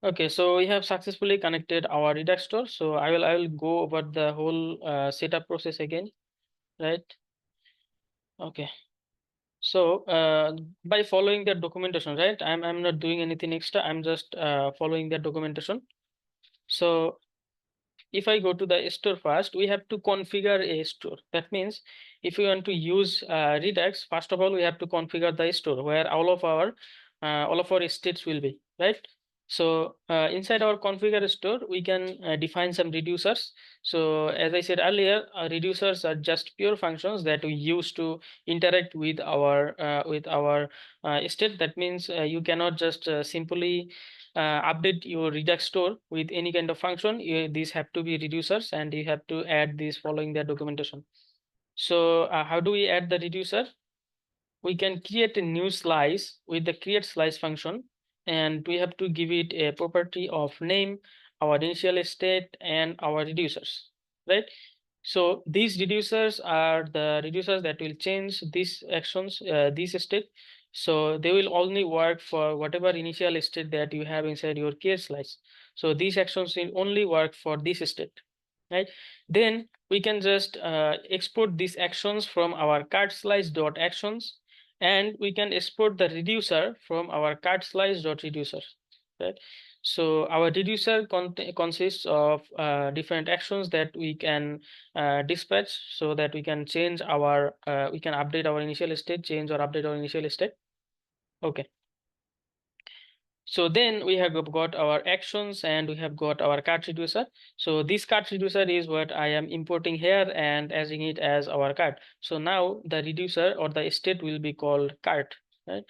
Okay, so we have successfully connected our Redux store. So I will go over the whole setup process again, right? Okay. So by following the documentation, right? I'm not doing anything extra. I'm just following the documentation. So if I go to the store first, we have to configure a store. That means if we want to use Redux, first of all, we have to configure the store where all of our states will be, right? So inside our configure store, we can define some reducers. So as I said earlier, reducers are just pure functions that we use to interact with our state. That means you cannot just simply update your Redux store with any kind of function. These have to be reducers, and you have to add these following the documentation. So how do we add the reducer? We can create a new slice with the createSlice function, and we have to give it a property of name, our initial state, and our reducers, right? So these reducers are the reducers that will change these actions, this state. So they will only work for whatever initial state that you have inside your createSlice. So these actions will only work for this state, right? Then we can just export these actions from our cardSlice.actions, and we can export the reducer from our cardSlice.reducer, right? So our reducer consists of different actions that we can dispatch, so that we can change our we can update our initial state, change or update our initial state. Okay. So then we have got our actions and we have got our card reducer. So this card reducer is what I am importing here and adding it as our card. So now the reducer or the state will be called card, right?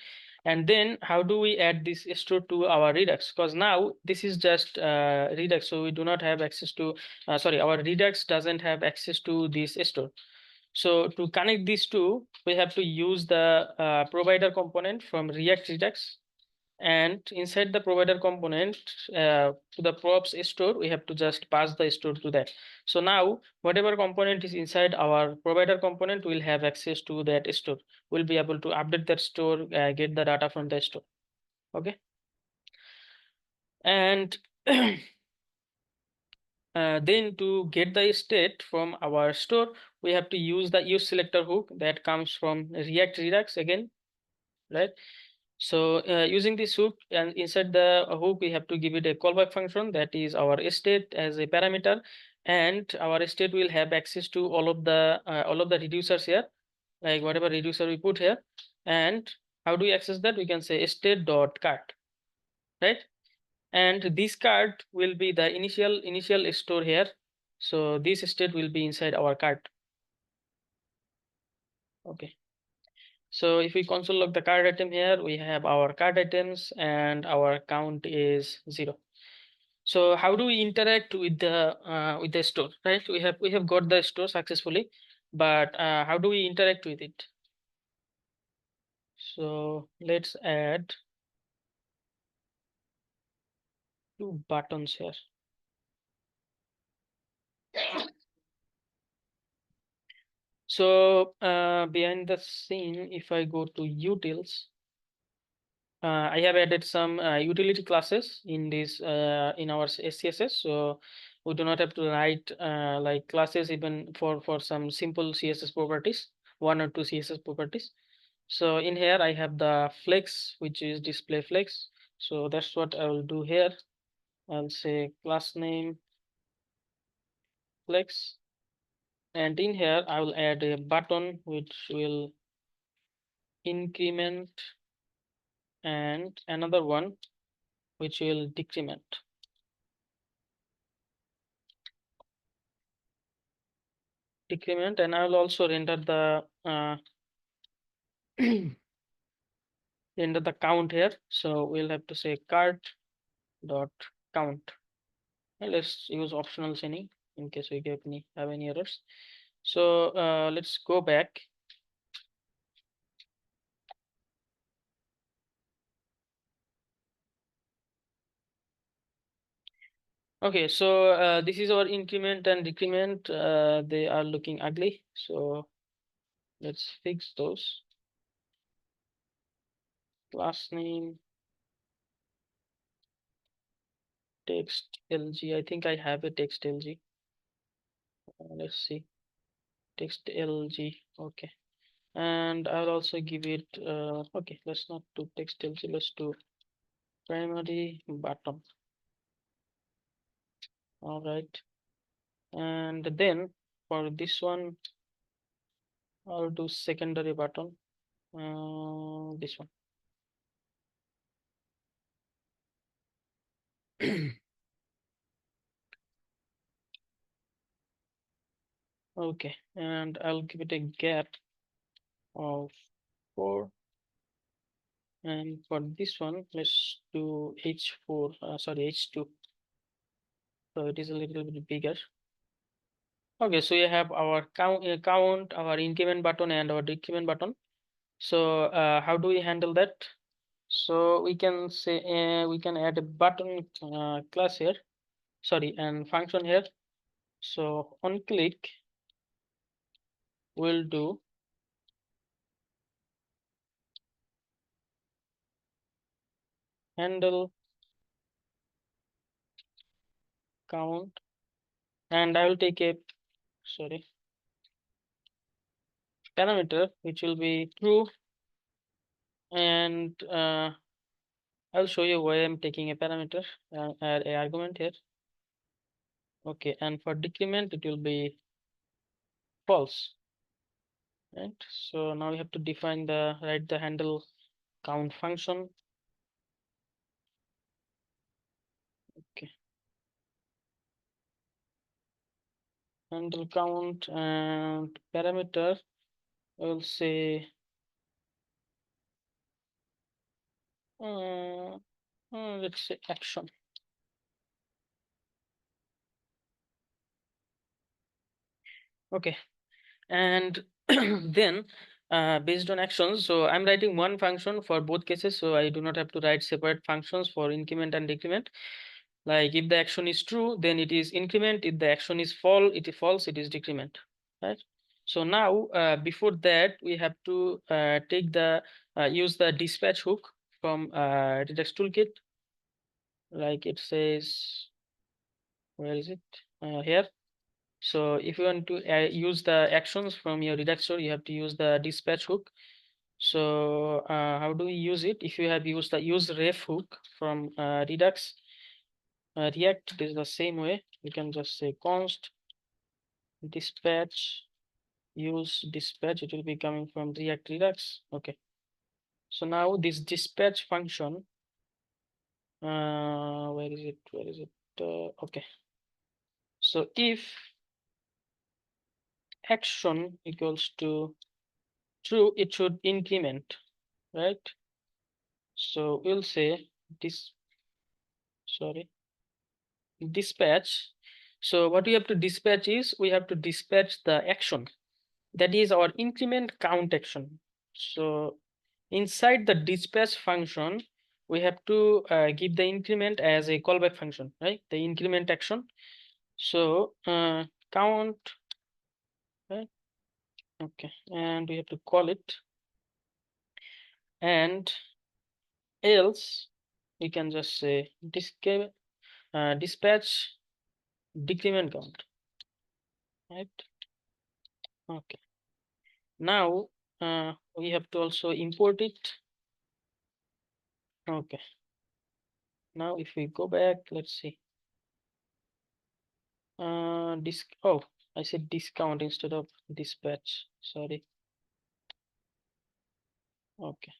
And then how do we add this store to our Redux? Because now this is just Redux, so we do not have access to, sorry, our Redux doesn't have access to this store. So to connect these two, we have to use the provider component from React Redux, and inside the provider component to the props store, we have to just pass the store to that. So now whatever component is inside our provider component will have access to that store. We'll be able to update that store, get the data from the store. Okay. And then to get the state from our store, we have to use the useSelector hook that comes from React Redux again, right? So using this hook, and inside the hook, we have to give it a callback function that is our state as a parameter, and our state will have access to all of the reducers here, like whatever reducer we put here. And how do we access that? We can say state.card, right? And this card will be the initial store here. So this state will be inside our card. Okay. So if we console log the card item here, we have our card items and our count is 0. So how do we interact with the store, right? We have got the store successfully, but how do we interact with it? So let's add 2 buttons here. So behind the scene, if I go to utils, I have added some utility classes in this in our SCSS. So we do not have to write like classes even for some simple CSS properties, 1 or 2 CSS properties. So in here I have the flex, which is display flex. So that's what I will do here. I'll say class name flex, and in here I will add a button which will increment, and another one which will decrement. And I will also render the render the count here. So we'll have to say card dot count. And let's use optional chaining in case we have any errors. So let's go back. Okay, so this is our increment and decrement. They are looking ugly. So let's fix those. Class name. text LG. I think I have a text LG. Let's see, text LG. Okay, and I'll also give it. Okay, let's not do text LG. Let's do primary button. All right, and then for this one, I'll do secondary button. This one. Okay, and I'll give it a gap of 4. And for this one, let's do H4, sorry, H2. So it is a little bit bigger. Okay, so you have our count, our increment button, and our decrement button. So how do we handle that? So we can say we can add a button class here, sorry, and function here. So on click, we'll do handle count, and I will take a sorry parameter which will be true, and I'll show you why I'm taking a parameter, add a argument here. Okay, and for decrement it will be false, right? So now we have to define the write the handle count function. Okay, handle count, and parameter will say let's say action. Okay, and then based on actions, so I'm writing one function for both cases, so I do not have to write separate functions for increment and decrement. Like if the action is true, then it is increment. If the action is false, it is decrement, right? So now before that, we have to take the use the dispatch hook from Redux toolkit. Like it says, where is it? Here. So if you want to use the actions from your Redux store, you have to use the dispatch hook. So how do we use it? If you have used the use ref hook from Redux, React, it is the same way. We can just say const dispatch use dispatch. It will be coming from React Redux. Okay. So now this dispatch function, where is it? Where is it? Okay. So if action equals to true, it should increment, right? So we'll say this, sorry, dispatch. So what we have to dispatch is we have to dispatch the action. That is our increment count action. So inside the dispatch function, we have to give the increment as a callback function, right? The increment action. So count, right? Okay, and we have to call it, and else we can just say dispatch decrement count, right? Okay. Now we have to also import it. Okay. Now if we go back, let's see. Oh, I said discount instead of dispatch. Sorry. Okay.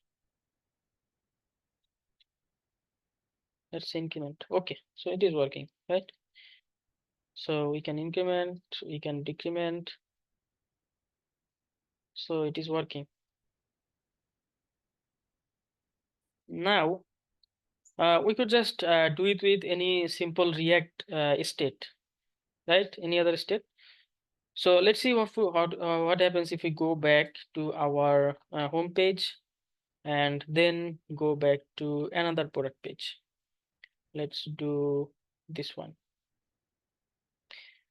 Let's increment. Okay, so it is working, right? So we can increment, we can decrement. So it is working. Now we could just do it with any simple React state, right? Any other state. So let's see what happens if we go back to our home page and then go back to another product page. Let's do this one.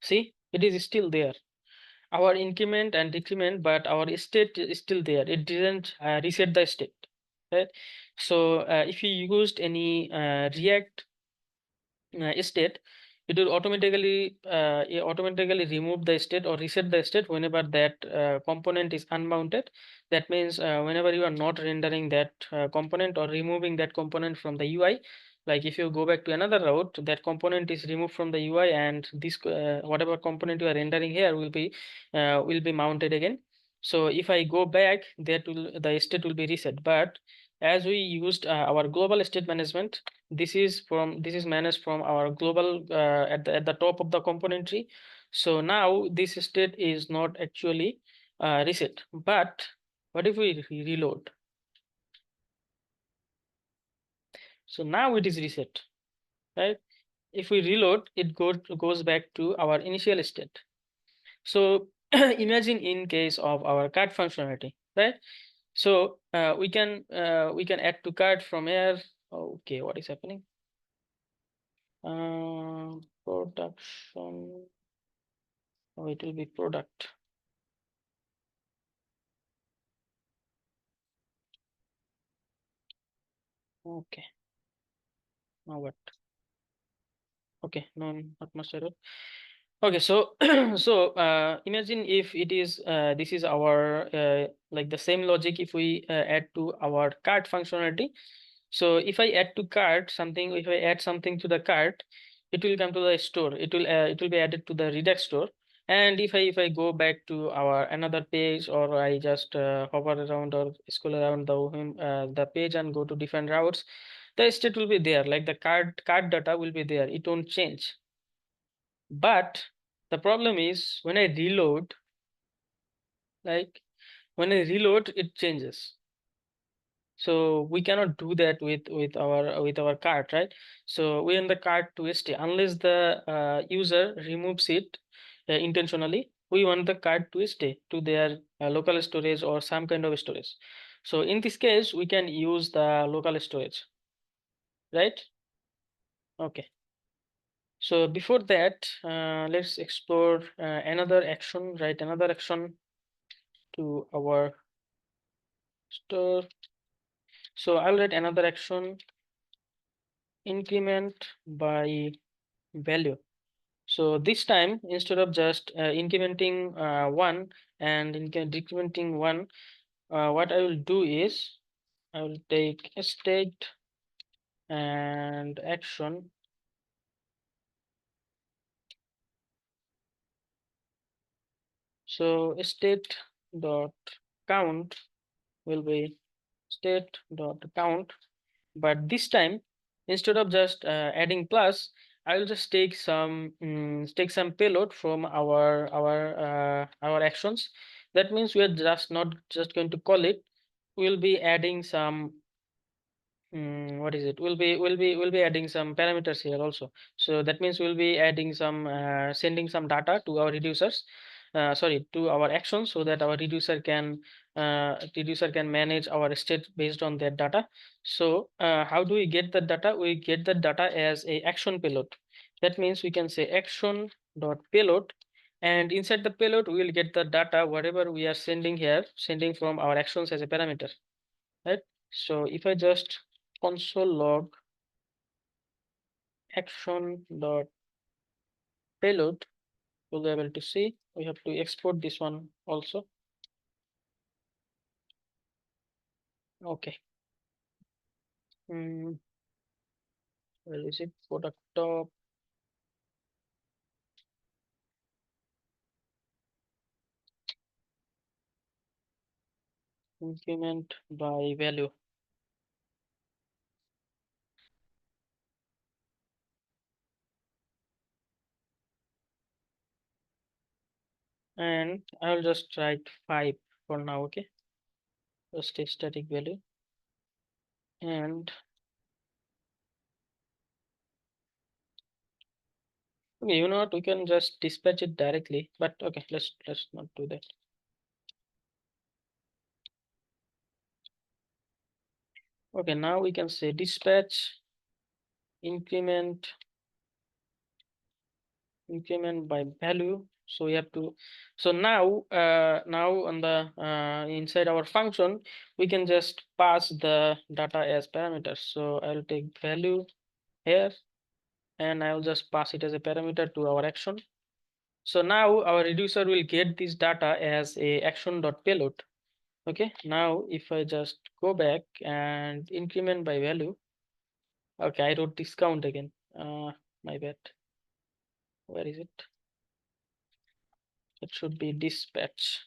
See, it is still there. Our increment and decrement, but our state is still there. It didn't reset the state, right? So if you used any React state, it will automatically remove the state or reset the state whenever that component is unmounted. That means whenever you are not rendering that component or removing that component from the UI, like if you go back to another route, that component is removed from the UI, and this whatever component you are rendering here will be mounted again. So if I go back, the state will be reset. But as we used our global state management, this is managed from our global at the top of the component tree. So now this state is not actually reset. But what if we reload? So now it is reset, right? If we reload, it goes back to our initial state. So imagine in case of our card functionality, right? So we can add to cart from here. Okay, what is happening? Production. Oh, it will be product. Okay. Now what? Okay, no, not much error. Okay, so imagine if it is this is our like the same logic if we add to our cart functionality. So if I add to cart something, if I add something to the cart, it will come to the store. It will be added to the Redux store. And if I go back to our another page, or I just hover around or scroll around the page and go to different routes, the state will be there. Like the cart data will be there. It won't change. But the problem is when I reload, like when I reload, it changes. So we cannot do that with our cart, right? So we want the cart to stay unless the user removes it intentionally. We want the cart to stay to their local storage or some kind of storage. So in this case, we can use the local storage, right? Okay. So before that, let's explore another action, write another action to our store. So I'll write another action, increment by value. So this time, instead of just incrementing one and decrementing one, what I will do is I will take a state and action. So state dot count will be state dot count. But this time, instead of just adding plus, I will just take some payload from our actions. That means we are just not just going to call it. We'll be adding some what is it? We'll be adding some parameters here also. So that means we'll be adding some sending some data to our reducers, sorry, to our actions, so that our reducer can manage our state based on that data. So how do we get the data? We get the data as a action payload. That means we can say action dot payload, and inside the payload we will get the data whatever we are sending here, sending from our actions as a parameter, right? So if I just console log action dot payload, you'll be able to see we have to export this one also. Okay. Where is it? Product top. Increment by value. And I'll just write 5 for now, okay? Just a static value. And okay, you know what? We can just dispatch it directly, but okay, let's not do that. Okay, now we can say dispatch increment by value. So we have to, so now now on the inside our function we can just pass the data as parameters. So I'll take value here, and I will just pass it as a parameter to our action. So now our reducer will get this data as a action.payload. Okay, now if I just go back and increment by value, okay, I wrote discount again. My bad. Where is it? It should be dispatch.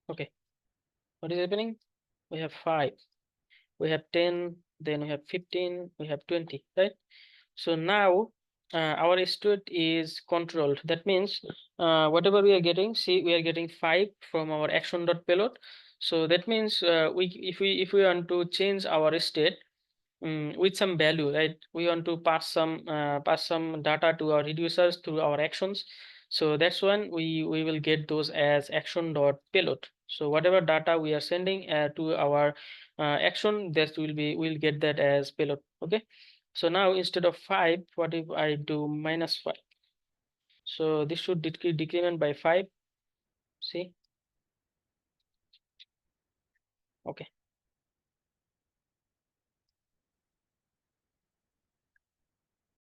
Okay, what is happening? We have 5, we have 10, then we have 15, we have 20, right? So now our state is controlled. That means whatever we are getting, see, we are getting 5 from our action.payload. So that means if we want to change our state with some value, right? We want to pass some data to our reducers through our actions. So that's when we will get those as action.payload. So whatever data we are sending to our action, that we'll get that as payload. Okay. So now instead of 5, what if I do -5? So this should decrement by 5. See? Okay.